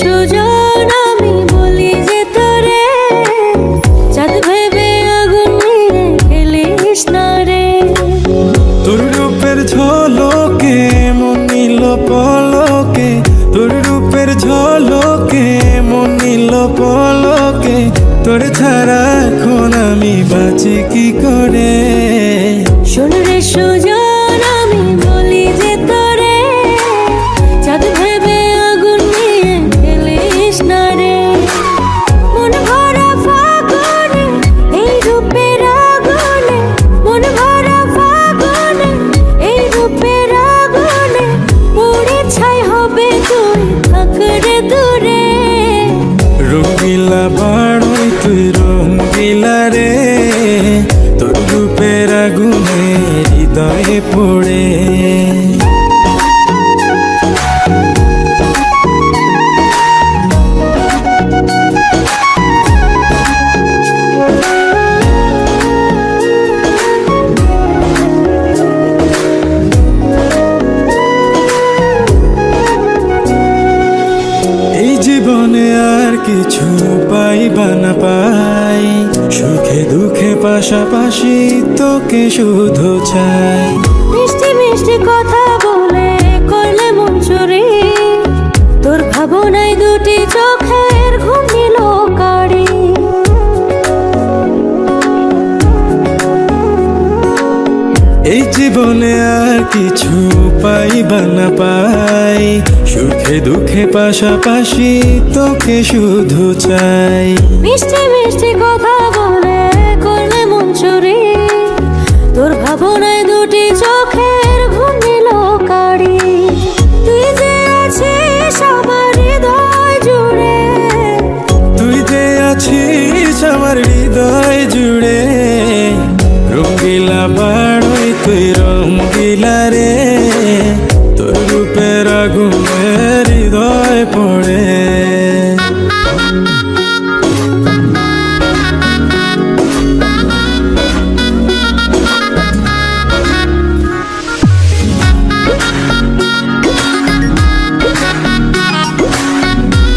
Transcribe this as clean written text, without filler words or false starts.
সুজন আমি বলি যে তোরে, চাঁদ ভেবে আগুন নিয়ে খেলিস না রে। তোর রূপের ঝলকে মন নিল পলকে, তোর রূপের ঝলকে মন নিল পলকে, তোর ছাড়া এখন আমি বাঁচি কি করে। শোন রে সুজন আমি বলি যে তোরে, চাঁদ ভেবে আগুন নিয়ে খেলিস না রে। মন ভরা ফাগুনে এই রূপের আগুনে, মন ভরা ফাগুনে এই রূপের আগুনে, পুড়ে ছাই হবে তুই থাক রে দূরে। রঙ্গিলা বাড়ই তুই রঙ্গিলা রে, তোর রূপের আগুনে হৃদয়ে পড়ে। এই জীবনে আর কিছু পাইবা না পাই, সুখে দুঃখে পাশাপাশি তোকে শুধু চাই। মিষ্টি মিষ্টি কথা বলে করলে মন চুরি, তোর ভাবনায় দুটি চোখের ঘুম নিল কারি। এই জীবনে আর কিছু পাইবা না পাই, সুখে দুঃখে পাশাপাশি তোকে শুধু চাই। মিষ্টি মিষ্টি কথা বলে করলে মন চুরি, তোর ভাবনায় দুটি চোখের ঘুম নিল কারি। তুই যে আছিস আমার হৃদয় জুড়ে, তুই যে আছিস আমার হৃদয় জুড়ে। রঙ্গিলা বাড়ই তুই রঙ্গিলা রে,